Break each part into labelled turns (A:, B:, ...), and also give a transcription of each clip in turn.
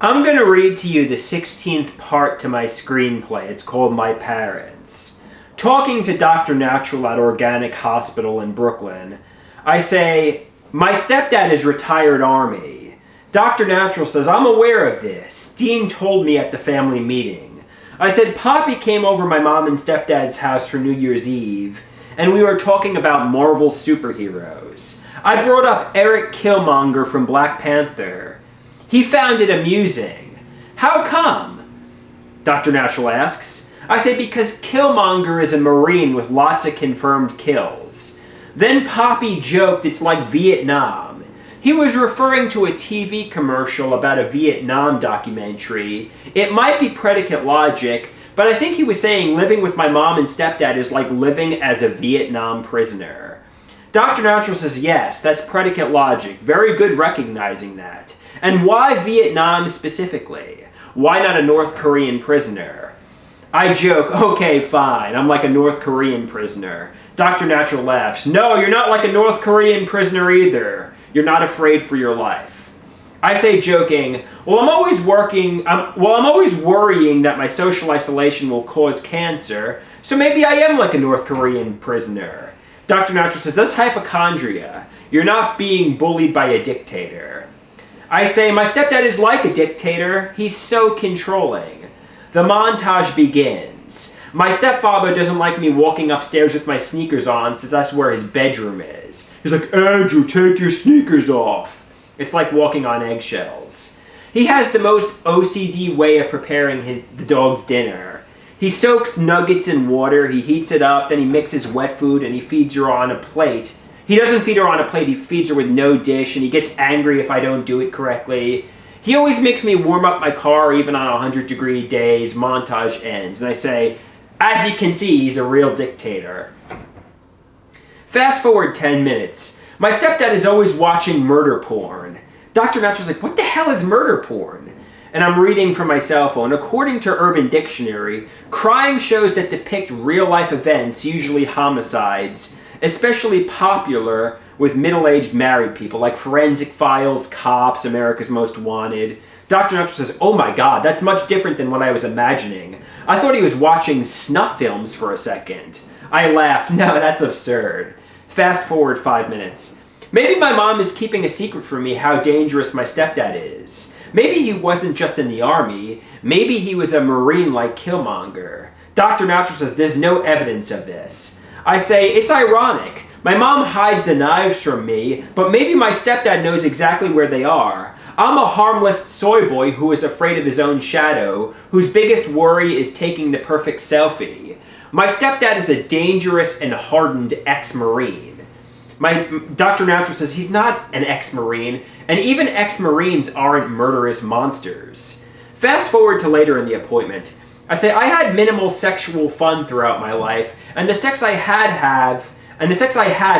A: I'm going to read to you the 16th part to my screenplay. It's called My Parents. Talking to Dr. Natural at Organic Hospital in Brooklyn, I say, my stepdad is retired Army. Dr. Natural says, I'm aware of this. Dean told me at the family meeting. I said, Poppy came over my mom and stepdad's house for New Year's Eve, and we were talking about Marvel superheroes. I brought up Eric Killmonger from Black Panther. He found it amusing. How come? Dr. Natural asks. I say because Killmonger is a Marine with lots of confirmed kills. Then Poppy joked it's like Vietnam. He was referring to a TV commercial about a Vietnam documentary. It might be predicate logic, but I think he was saying living with my mom and stepdad is like living as a Vietnam prisoner. Dr. Natural says yes, that's predicate logic. Very good recognizing that. And why Vietnam specifically? Why not a North Korean prisoner? I joke, okay, fine, I'm like a North Korean prisoner. Dr. Natural laughs, no, you're not like a North Korean prisoner either. You're not afraid for your life. I say joking, I'm always worrying that my social isolation will cause cancer, so maybe I am like a North Korean prisoner. Dr. Natural says, that's hypochondria. You're not being bullied by a dictator. I say, my stepdad is like a dictator. He's so controlling. The montage begins. My stepfather doesn't like me walking upstairs with my sneakers on since that's where his bedroom is. He's like, Andrew, take your sneakers off. It's like walking on eggshells. He has the most OCD way of preparing the dog's dinner. He soaks nuggets in water, he heats it up, then he mixes wet food and he feeds her on a plate. He doesn't feed her on a plate, he feeds her with no dish, and he gets angry if I don't do it correctly. He always makes me warm up my car even on 100-degree days. Montage ends, and I say, as you can see, he's a real dictator. Fast forward 10 minutes. My stepdad is always watching murder porn. Dr. Natural's like, what the hell is murder porn? And I'm reading from my cell phone. According to Urban Dictionary, crime shows that depict real-life events, usually homicides, especially popular with middle-aged married people, like Forensic Files, Cops, America's Most Wanted. Dr. Natural says, oh my god, that's much different than what I was imagining. I thought he was watching snuff films for a second. I laughed, no, that's absurd. Fast forward 5 minutes. Maybe my mom is keeping a secret from me how dangerous my stepdad is. Maybe he wasn't just in the army. Maybe he was a Marine like Killmonger. Dr. Natural says there's no evidence of this. I say, it's ironic. My mom hides the knives from me, but maybe my stepdad knows exactly where they are. I'm a harmless soy boy who is afraid of his own shadow, whose biggest worry is taking the perfect selfie. My stepdad is a dangerous and hardened ex-Marine. Dr. Natural says he's not an ex-Marine, and even ex-Marines aren't murderous monsters. Fast forward to later in the appointment. I say, I had minimal sexual fun throughout my life, and the sex I had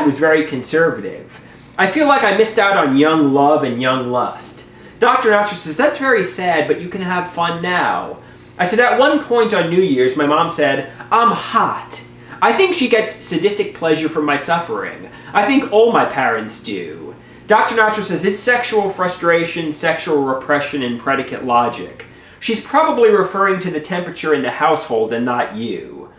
A: was very conservative. I feel like I missed out on young love and young lust. Dr. Natural says, that's very sad, but you can have fun now. I said, at one point on New Year's, my mom said, I'm hot. I think she gets sadistic pleasure from my suffering. I think all my parents do. Dr. Natural says, it's sexual frustration, sexual repression, and predicate logic. She's probably referring to the temperature in the household and not you.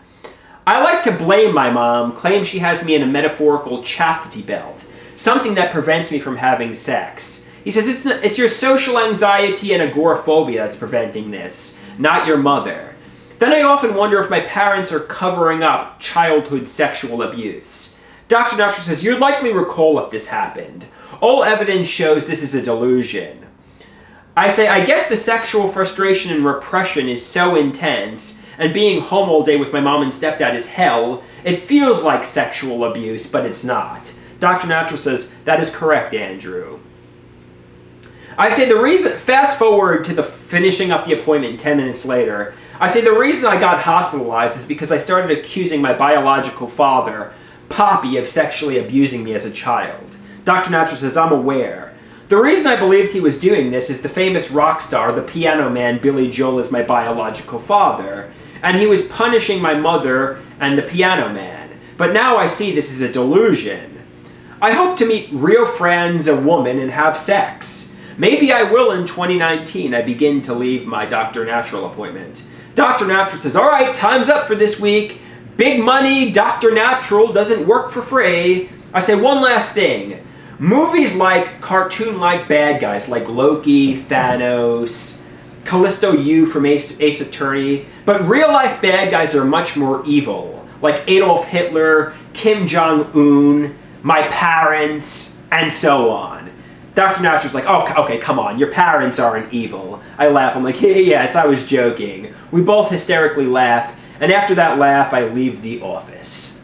A: I like to blame my mom, claim she has me in a metaphorical chastity belt, something that prevents me from having sex. He says it's your social anxiety and agoraphobia that's preventing this, not your mother. Then I often wonder if my parents are covering up childhood sexual abuse. Dr. Natural says, you'd likely recall if this happened. All evidence shows this is a delusion. I say, I guess the sexual frustration and repression is so intense, and being home all day with my mom and stepdad is hell. It feels like sexual abuse, but it's not. Dr. Natural says, that is correct, Andrew. I say fast forward to the finishing up the appointment 10 minutes later. I say the reason I got hospitalized is because I started accusing my biological father, Poppy, of sexually abusing me as a child. Dr. Natural says, I'm aware. The reason I believed he was doing this is the famous rock star, the piano man Billy Joel, is my biological father, and he was punishing my mother and the piano man. But now I see this is a delusion. I hope to meet real friends, a woman, and have sex. Maybe I will in 2019. I begin to leave my Dr. Natural appointment. Dr. Natural says, all right, time's up for this week. Big money, Dr. Natural doesn't work for free. I say one last thing. Movies like cartoon-like bad guys like Loki, Thanos, Callisto Yu from Ace Attorney, but real-life bad guys are much more evil, like Adolf Hitler, Kim Jong-un, my parents, and so on. Dr. Natural's like, oh, okay, come on, your parents aren't evil. I laugh, I'm like, hey, yes, I was joking. We both hysterically laugh, and after that laugh, I leave the office.